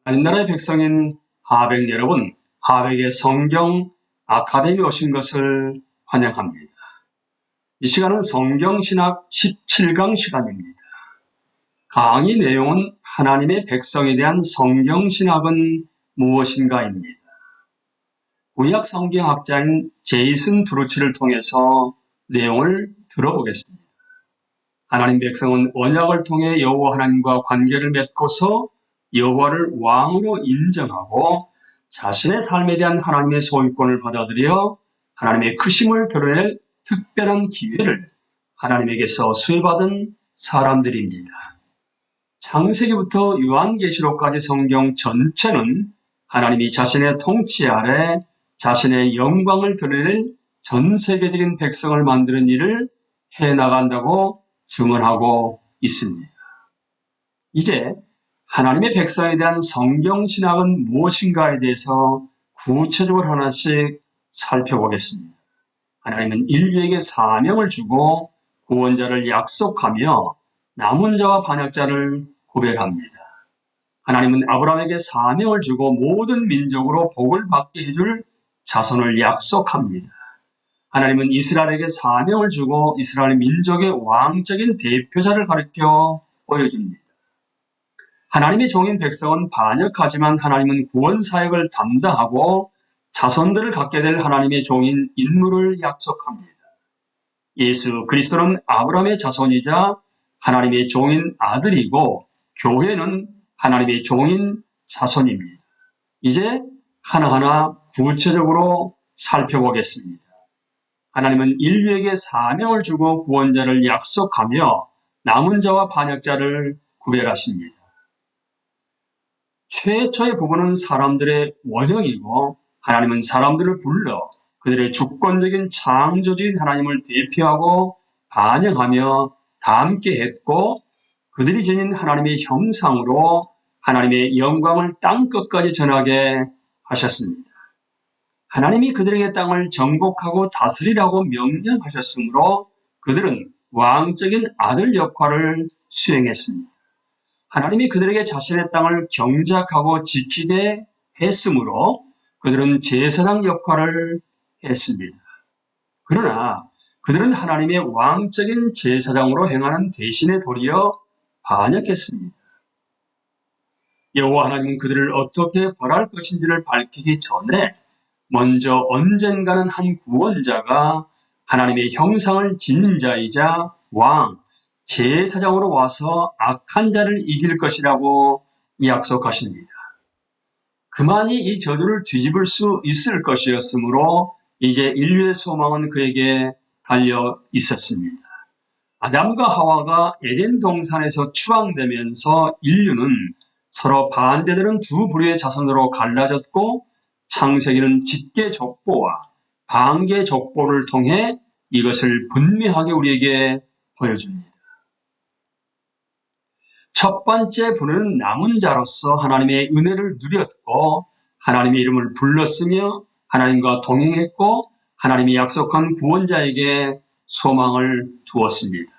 한나라의 백성인 하백 여러분, 하백의 성경 아카데미에 오신 것을 환영합니다. 이 시간은 성경신학 17강 시간입니다. 강의 내용은 하나님의 백성에 대한 성경신학은 무엇인가입니다. 구약 성경학자인 제이슨 드루치를 통해서 내용을 들어보겠습니다. 하나님 백성은 언약을 통해 여호와 하나님과 관계를 맺고서 여호와를 왕으로 인정하고 자신의 삶에 대한 하나님의 소유권을 받아들여 하나님의 크심을 드러낼 특별한 기회를 하나님에게서 수여받은 사람들입니다. 창세기부터 요한계시록까지 성경 전체는 하나님이 자신의 통치 아래 자신의 영광을 드러낼 전 세계적인 백성을 만드는 일을 해나간다고 증언하고 있습니다. 이제 하나님의 백성에 대한 성경신학은 무엇인가에 대해서 구체적으로 하나씩 살펴보겠습니다. 하나님은 인류에게 사명을 주고 구원자를 약속하며 남은 자와 반역자를 구별합니다. 하나님은 아브라함에게 사명을 주고 모든 민족으로 복을 받게 해줄 자손을 약속합니다. 하나님은 이스라엘에게 사명을 주고 이스라엘 민족의 왕적인 대표자를 가르쳐 보여줍니다. 하나님의 종인 백성은 반역하지만 하나님은 구원 사역을 담당하고 자손들을 갖게 될 하나님의 종인 인물을 약속합니다. 예수 그리스도는 아브라함의 자손이자 하나님의 종인 아들이고 교회는 하나님의 종인 자손입니다. 이제 하나하나 구체적으로 살펴보겠습니다. 하나님은 인류에게 사명을 주고 구원자를 약속하며 남은 자와 반역자를 구별하십니다. 최초의 부분은 사람들의 원형이고 하나님은 사람들을 불러 그들의 주권적인 창조주인 하나님을 대표하고 반영하며 닮게 했고 그들이 지닌 하나님의 형상으로 하나님의 영광을 땅끝까지 전하게 하셨습니다. 하나님이 그들에게 땅을 정복하고 다스리라고 명령하셨으므로 그들은 왕적인 아들 역할을 수행했습니다. 하나님이 그들에게 자신의 땅을 경작하고 지키게 했으므로 그들은 제사장 역할을 했습니다. 그러나 그들은 하나님의 왕적인 제사장으로 행하는 대신에 도리어 반역했습니다. 여호와 하나님은 그들을 어떻게 벌할 것인지를 밝히기 전에 먼저 언젠가는 한 구원자가 하나님의 형상을 지닌 자이자 왕, 제사장으로 와서 악한 자를 이길 것이라고 약속하십니다. 그만이 이 저주를 뒤집을 수 있을 것이었으므로 이제 인류의 소망은 그에게 달려 있었습니다. 아담과 하와가 에덴 동산에서 추방되면서 인류는 서로 반대되는 두 부류의 자손으로 갈라졌고 창세기는 직계 족보와 반계 족보를 통해 이것을 분명하게 우리에게 보여줍니다. 첫 번째 부류는 남은 자로서 하나님의 은혜를 누렸고 하나님의 이름을 불렀으며 하나님과 동행했고 하나님이 약속한 구원자에게 소망을 두었습니다.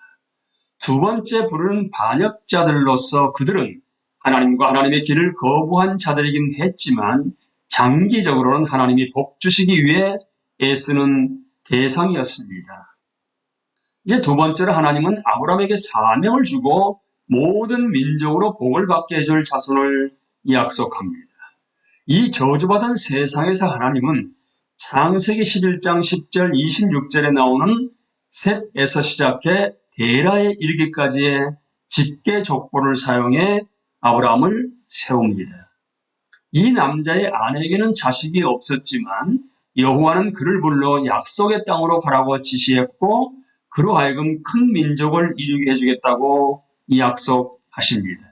두 번째 부류는 반역자들로서 그들은 하나님과 하나님의 길을 거부한 자들이긴 했지만 장기적으로는 하나님이 복 주시기 위해 애쓰는 대상이었습니다. 이제 두 번째로 하나님은 아브라함에게 사명을 주고 모든 민족으로 복을 받게 해줄 자손을 약속합니다. 이 저주받은 세상에서 하나님은 창세기 11장 10절 26절에 나오는 셋에서 시작해 데라에 이르기까지의 직계 족보를 사용해 아브라함을 세웁니다. 이 남자의 아내에게는 자식이 없었지만 여호와는 그를 불러 약속의 땅으로 가라고 지시했고 그로 하여금 큰 민족을 이루게 해주겠다고 약속하십니다.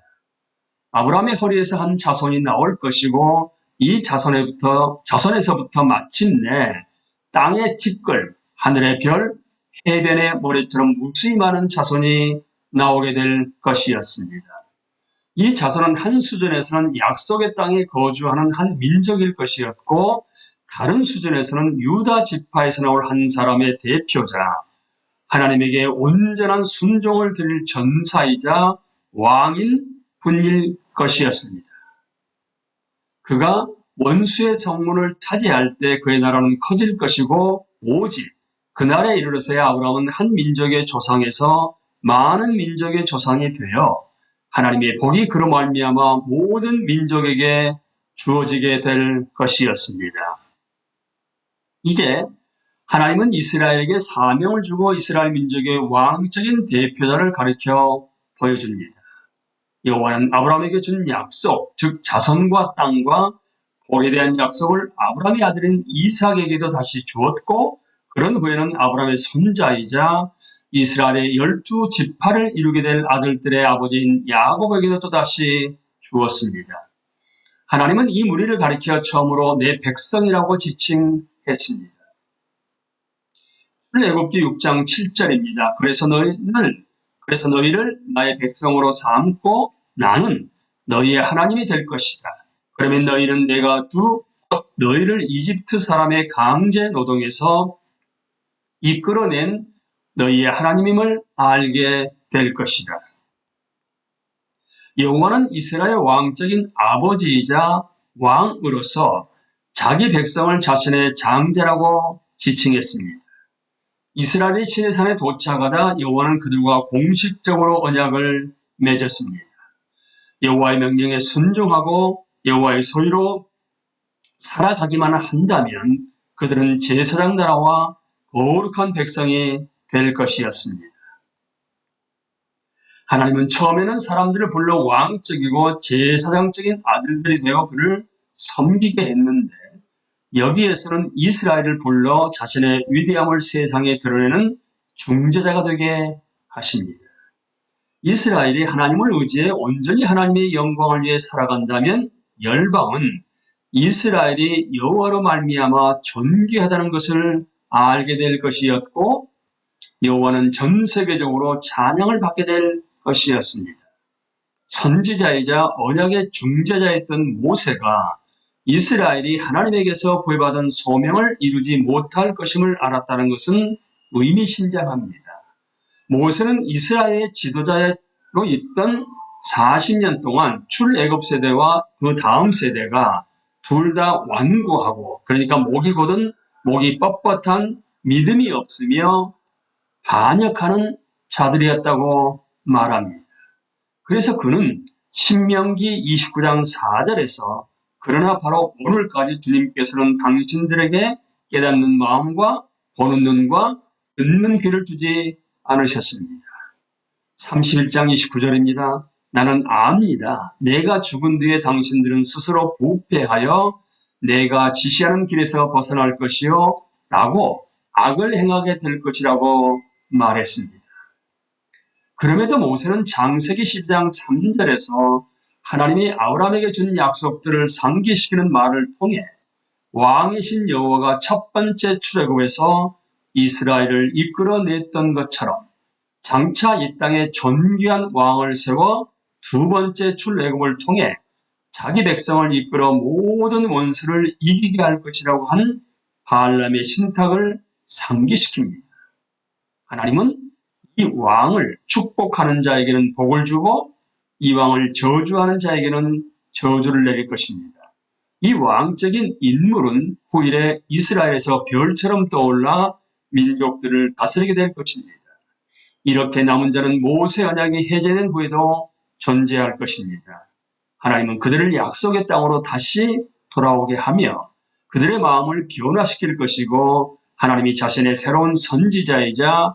아브라함의 허리에서 한 자손이 나올 것이고 이 자손에서부터 마침내 땅의 티끌, 하늘의 별, 해변의 모래처럼 무수히 많은 자손이 나오게 될 것이었습니다. 이 자손은 한 수준에서는 약속의 땅에 거주하는 한 민족일 것이었고 다른 수준에서는 유다 지파에서 나올 한 사람의 대표자, 하나님에게 온전한 순종을 드릴 전사이자 왕인 분일 것이었습니다. 그가 원수의 정문을 차지할 때 그의 나라는 커질 것이고 오직 그날에 이르러서야 아브라함은 한 민족의 조상에서 많은 민족의 조상이 되어 하나님의 복이 그로 말미암아 모든 민족에게 주어지게 될 것이었습니다. 이제 하나님은 이스라엘에게 사명을 주고 이스라엘 민족의 왕적인 대표자를 가리켜 보여줍니다. 여호와는 아브라함에게 준 약속, 즉 자손과 땅과 복에 대한 약속을 아브라함의 아들인 이삭에게도 다시 주었고 그런 후에는 아브라함의 손자이자 이스라엘의 12지파를 이루게 될 아들들의 아버지인 야곱에게도 또다시 주었습니다. 하나님은 이 무리를 가리켜 처음으로 내 백성이라고 지칭했습니다. 출애굽기 6장 7절입니다. 그래서 너희를 나의 백성으로 삼고 나는 너희의 하나님이 될 것이다. 그러면 너희는 내가 너희를 이집트 사람의 강제 노동에서 이끌어낸 너희의 하나님임을 알게 될 것이다. 여호와는 이스라엘 왕적인 아버지이자 왕으로서 자기 백성을 자신의 장자라고 지칭했습니다. 이스라엘이 시내산에 도착하자 여호와는 그들과 공식적으로 언약을 맺었습니다. 여호와의 명령에 순종하고 여호와의 소유로 살아가기만 한다면 그들은 제사장 나라와 거룩한 백성이 될 것이었습니다. 하나님은 처음에는 사람들을 불러 왕적이고 제사장적인 아들들이 되어 그를 섬기게 했는데 여기에서는 이스라엘을 불러 자신의 위대함을 세상에 드러내는 중재자가 되게 하십니다. 이스라엘이 하나님을 의지해 온전히 하나님의 영광을 위해 살아간다면 열방은 이스라엘이 여호와로 말미암아 존귀하다는 것을 알게 될 것이었고 여호와는 전 세계적으로 찬양을 받게 될 것이었습니다. 선지자이자 언약의 중재자였던 모세가 이스라엘이 하나님에게서 부여받은 소명을 이루지 못할 것임을 알았다는 것은 의미심장합니다. 모세는 이스라엘의 지도자로 있던 40년 동안 출애굽 세대와 그 다음 세대가 둘 다 완고하고 그러니까 목이 곧은 목이 뻣뻣한 믿음이 없으며 반역하는 자들이었다고 말합니다. 그래서 그는 신명기 29장 4절에서 그러나 바로 오늘까지 주님께서는 당신들에게 깨닫는 마음과 보는 눈과 듣는 귀를 주지 않으셨습니다. 31장 29절입니다. 나는 압니다. 내가 죽은 뒤에 당신들은 스스로 부패하여 내가 지시하는 길에서 벗어날 것이요 라고 악을 행하게 될 것이라고 말했습니다. 그럼에도 모세는 창세기 12장 3절에서 하나님이 아브라함에게 준 약속들을 상기시키는 말을 통해 왕이신 여호와가 첫 번째 출애굽에서 이스라엘을 이끌어냈던 것처럼 장차 이 땅에 존귀한 왕을 세워 두 번째 출애굽을 통해 자기 백성을 이끌어 모든 원수를 이기게 할 것이라고 한 발람의 신탁을 상기시킵니다. 하나님은 이 왕을 축복하는 자에게는 복을 주고 이 왕을 저주하는 자에게는 저주를 내릴 것입니다. 이 왕적인 인물은 후일에 이스라엘에서 별처럼 떠올라 민족들을 다스리게 될 것입니다. 이렇게 남은 자는 모세 언약이 해제된 후에도 존재할 것입니다. 하나님은 그들을 약속의 땅으로 다시 돌아오게 하며 그들의 마음을 변화시킬 것이고 하나님이 자신의 새로운 선지자이자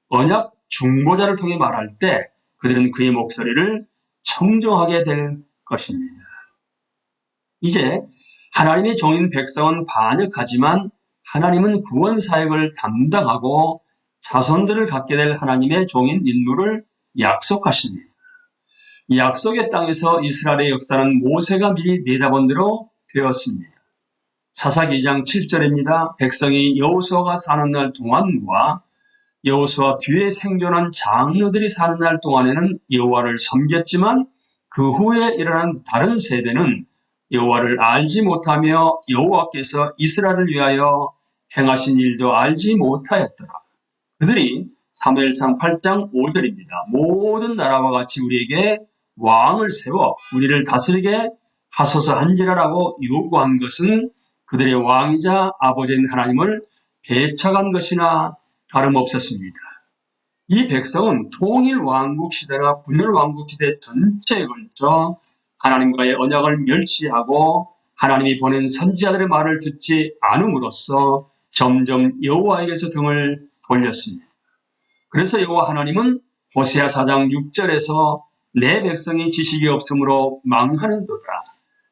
언약 중보자를 통해 말할 때 그들은 그의 목소리를 청종하게 될 것입니다. 이제 하나님의 종인 백성은 반역하지만 하나님은 구원 사역을 담당하고 자손들을 갖게 될 하나님의 종인 인물을 약속하십니다. 이 약속의 땅에서 이스라엘의 역사는 모세가 미리 내다본 대로 되었습니다. 사사기 2장 7절입니다. 백성이 여호수아가 사는 날 동안과 여호수아 뒤에 생존한 장로들이 사는 날 동안에는 여호와를 섬겼지만 그 후에 일어난 다른 세대는 여호와를 알지 못하며 여호와께서 이스라엘을 위하여 행하신 일도 알지 못하였더라. 그들이 사무엘상 8장 5절입니다. 모든 나라와 같이 우리에게 왕을 세워 우리를 다스리게 하소서 한지라라고 요구한 것은 그들의 왕이자 아버지인 하나님을 배척한 것이나 다름없었습니다. 이 백성은 통일 왕국 시대나 분열 왕국 시대 전체에 걸쳐 하나님과의 언약을 멸시하고 하나님이 보낸 선지자들의 말을 듣지 않음으로써 점점 여호와에게서 등을 돌렸습니다. 그래서 여호와 하나님은 호세아 4장 6절에서 내 백성이 지식이 없으므로 망하는도다.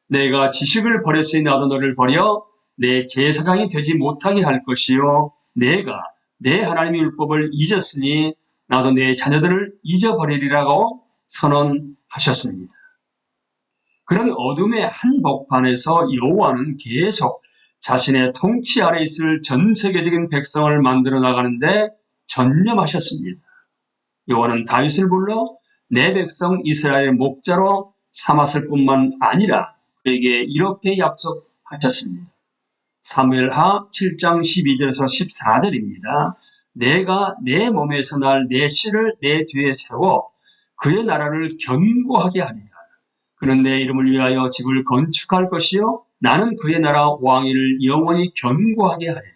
내가 지식을 버렸으니 나도 너를 버려 내 제사장이 되지 못하게 할 것이요 내가 내 하나님의 율법을 잊었으니 나도 내 자녀들을 잊어버리리라고 선언하셨습니다. 그런 어둠의 한복판에서 여호와는 계속 자신의 통치 아래 있을 전 세계적인 백성을 만들어 나가는데 전념하셨습니다. 여호와는 다윗을 불러 내 백성 이스라엘의 목자로 삼았을 뿐만 아니라 그에게 이렇게 약속하셨습니다. 사무엘하 7장 12절에서 14절입니다. 내가 내 몸에서 날 내 씨를 내 뒤에 세워 그의 나라를 견고하게 하리라. 그는 내 이름을 위하여 집을 건축할 것이요 나는 그의 나라 왕위를 영원히 견고하게 하리라.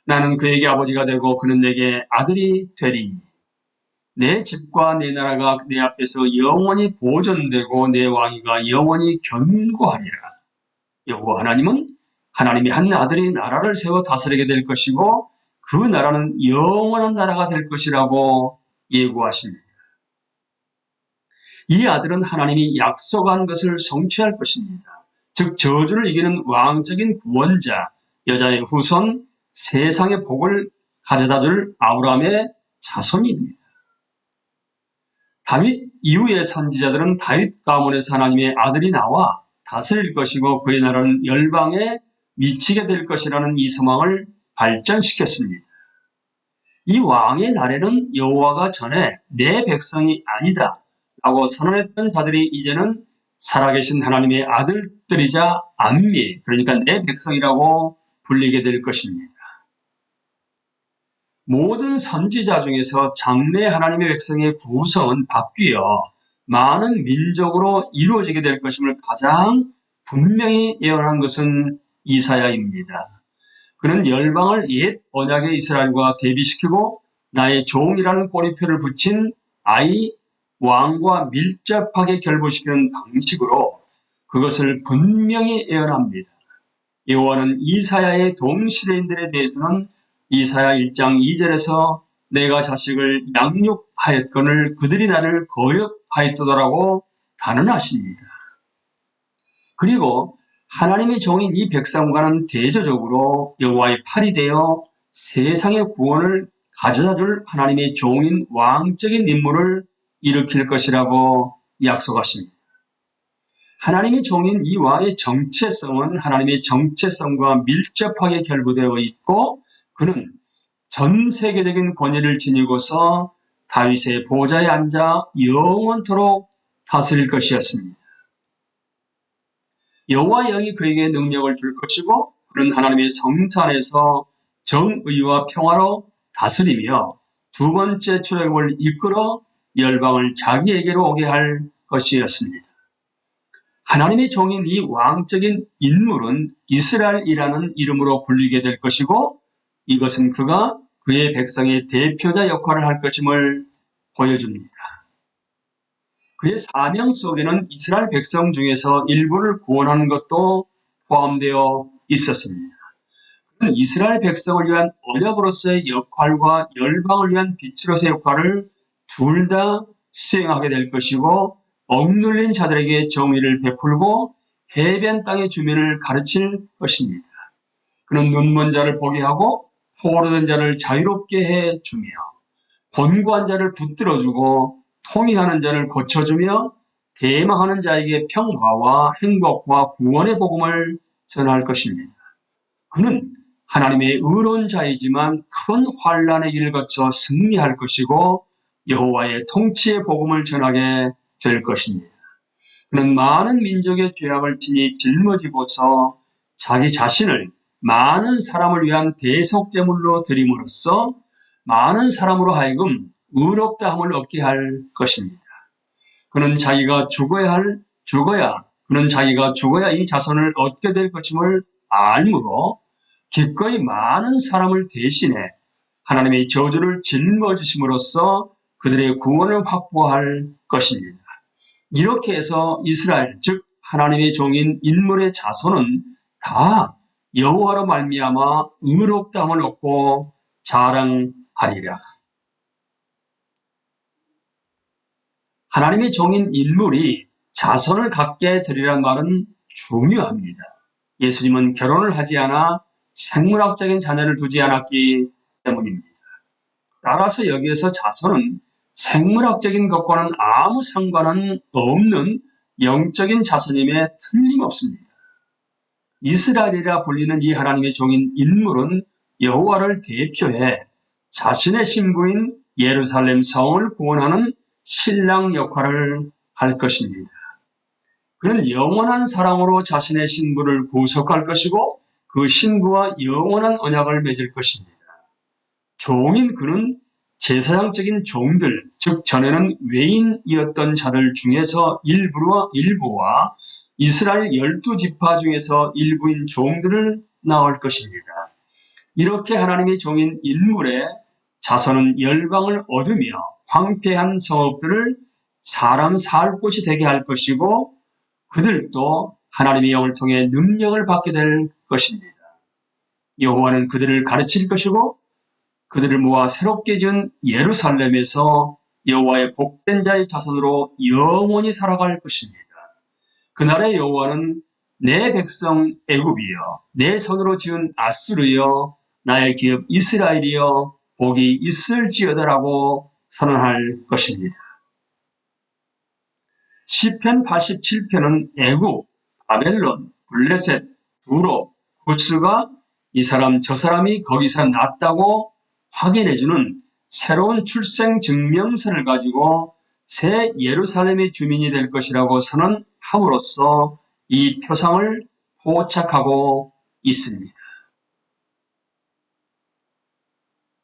나는 그에게 아버지가 되고 그는 내게 아들이 되리니 내 집과 내 나라가 내 앞에서 영원히 보존되고 내 왕위가 영원히 견고하리라. 여호와 하나님은 하나님이 한 아들이 나라를 세워 다스리게 될 것이고 그 나라는 영원한 나라가 될 것이라고 예고하십니다. 이 아들은 하나님이 약속한 것을 성취할 것입니다. 즉 저주를 이기는 왕적인 구원자, 여자의 후손, 세상의 복을 가져다 줄 아브라함의 자손입니다. 다윗 이후의 선지자들은 다윗 가문에서 하나님의 아들이 나와 다스릴 것이고 그의 나라는 열방에 미치게 될 것이라는 이 소망을 발전시켰습니다. 이 왕의 날에는 여호와가 전에 내 백성이 아니다 라고 선언했던 자들이 이제는 살아계신 하나님의 아들들이자 암미, 그러니까 내 백성이라고 불리게 될 것입니다. 모든 선지자 중에서 장래 하나님의 백성의 구성은 바뀌어 많은 민족으로 이루어지게 될 것임을 가장 분명히 예언한 것은 이사야입니다. 그는 열방을 옛 언약의 이스라엘과 대비시키고 나의 종이라는 꼬리표를 붙인 아이 왕과 밀접하게 결부시키는 방식으로 그것을 분명히 예언합니다. 여호와는 이사야의 동시대인들에 대해서는 이사야 1장 2절에서 내가 자식을 양육하였거늘 그들이 나를 거역하였도다라고 단언하십니다. 그리고 하나님의 종인 이 백성과는 대조적으로 여호와의 팔이 되어 세상의 구원을 가져다 줄 하나님의 종인 왕적인 인물을 일으킬 것이라고 약속하십니다. 하나님의 종인 이 왕의 정체성은 하나님의 정체성과 밀접하게 결부되어 있고 그는 전 세계적인 권위를 지니고서 다윗의 보좌에 앉아 영원토록 다스릴 것이었습니다. 여호와의 영이 그에게 능력을 줄 것이고 그는 하나님의 성전 안에서 정의와 평화로 다스리며 두 번째 출애굽을 이끌어 열방을 자기에게로 오게 할 것이었습니다. 하나님의 종인 이 왕적인 인물은 이스라엘이라는 이름으로 불리게 될 것이고 이것은 그가 그의 백성의 대표자 역할을 할 것임을 보여줍니다. 그의 사명 속에는 이스라엘 백성 중에서 일부를 구원하는 것도 포함되어 있었습니다. 그는 이스라엘 백성을 위한 언약으로서의 역할과 열방을 위한 빛으로서의 역할을 둘 다 수행하게 될 것이고 억눌린 자들에게 정의를 베풀고 해변 땅의 주민을 가르칠 것입니다. 그는 눈먼 자를 보게 하고 포로된 자를 자유롭게 해주며 곤고한 자를 붙들어주고 통일하는 자를 고쳐주며 대망하는 자에게 평화와 행복과 구원의 복음을 전할 것입니다. 그는 하나님의 의로운 자이지만 큰 환난의 길을 거쳐 승리할 것이고 여호와의 통치의 복음을 전하게 될 것입니다. 그는 많은 민족의 죄악을 친히 짊어지고서 자기 자신을 많은 사람을 위한 대속제물로 드림으로써 많은 사람으로 하여금 의롭다함을 얻게 할 것입니다. 그는 자기가 죽어야 그는 자기가 죽어야 이 자손을 얻게 될 것임을 알므로 기꺼이 많은 사람을 대신해 하나님의 저주를 짊어지심으로써 그들의 구원을 확보할 것입니다. 이렇게 해서 이스라엘, 즉 하나님의 종인 인물의 자손은 다 여호와로 말미암아 의롭다함을 얻고 자랑하리라. 하나님의 종인 인물이 자손을 갖게 되리란 말은 중요합니다. 예수님은 결혼을 하지 않아 생물학적인 자녀를 두지 않았기 때문입니다. 따라서 여기에서 자손은 생물학적인 것과는 아무 상관은 없는 영적인 자손임에 틀림없습니다. 이스라엘이라 불리는 이 하나님의 종인 인물은 여호와를 대표해 자신의 신부인 예루살렘 성을 구원하는 신랑 역할을 할 것입니다. 그는 영원한 사랑으로 자신의 신부를 구속할 것이고 그 신부와 영원한 언약을 맺을 것입니다. 종인 그는 제사장적인 종들, 즉 전에는 외인이었던 자들 중에서 일부와 이스라엘 12지파 중에서 일부인 종들을 낳을 것입니다. 이렇게 하나님의 종인 인물의 자손은 열방을 얻으며 황폐한 성읍들을 사람 살 곳이 되게 할 것이고 그들도 하나님의 영을 통해 능력을 받게 될 것입니다. 여호와는 그들을 가르칠 것이고 그들을 모아 새롭게 지은 예루살렘에서 여호와의 복된 자의 자손으로 영원히 살아갈 것입니다. 그날의 여호와는 내 백성 애굽이여 내 손으로 지은 아스르여 나의 기업 이스라엘이여 복이 있을지어다라고 선언할 것입니다. 시편 87편은 애굽, 바벨론, 블레셋, 두로, 구스가 이 사람 저 사람이 거기서 났다고 확인해주는 새로운 출생 증명서를 가지고 새 예루살렘의 주민이 될 것이라고 선언함으로써 이 표상을 포착하고 있습니다.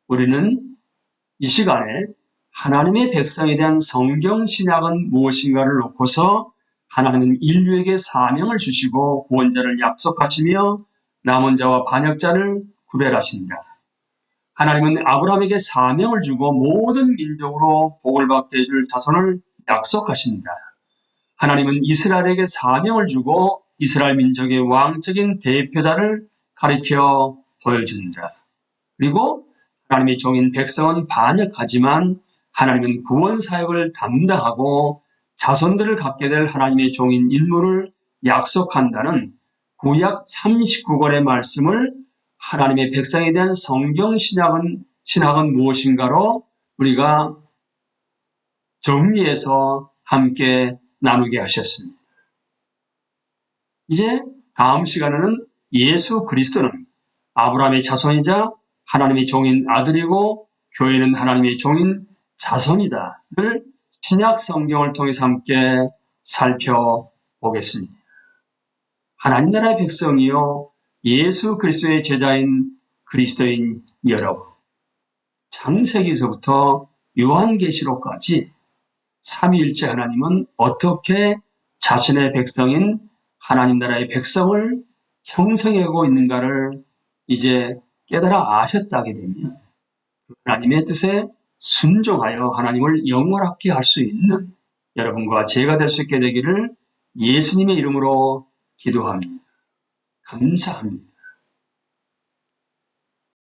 우리는 이 시간에 하나님의 백성에 대한 성경 신약은 무엇인가를 놓고서 하나님은 인류에게 사명을 주시고 구원자를 약속하시며 남은 자와 반역자를 구별하신다. 하나님은 아브라함에게 사명을 주고 모든 민족으로 복을 받게 해줄 자손을 약속하신다. 하나님은 이스라엘에게 사명을 주고 이스라엘 민족의 왕적인 대표자를 가리켜 보여준다. 그리고 하나님의 종인 백성은 반역하지만 하나님은 구원 사역을 담당하고 자손들을 갖게 될 하나님의 종인 인물을 약속한다는 구약 39권의 말씀을 하나님의 백성에 대한 성경 신학은 무엇인가로 우리가 정리해서 함께 나누게 하셨습니다. 이제 다음 시간에는 예수 그리스도는 아브라함의 자손이자 하나님의 종인 아들이고 교회는 하나님의 종인 자손이다를 신약 성경을 통해서 함께 살펴보겠습니다. 하나님 나라의 백성이요 예수 그리스도의 제자인 그리스도인 여러분, 창세기서부터 요한계시록까지 삼위일체 하나님은 어떻게 자신의 백성인 하나님 나라의 백성을 형성하고 있는가를 이제 깨달아 아셨다게 되면 하나님의 뜻에 순종하여 하나님을 영원하게 할 수 있는 여러분과 제가 될 수 있게 되기를 예수님의 이름으로 기도합니다. 감사합니다.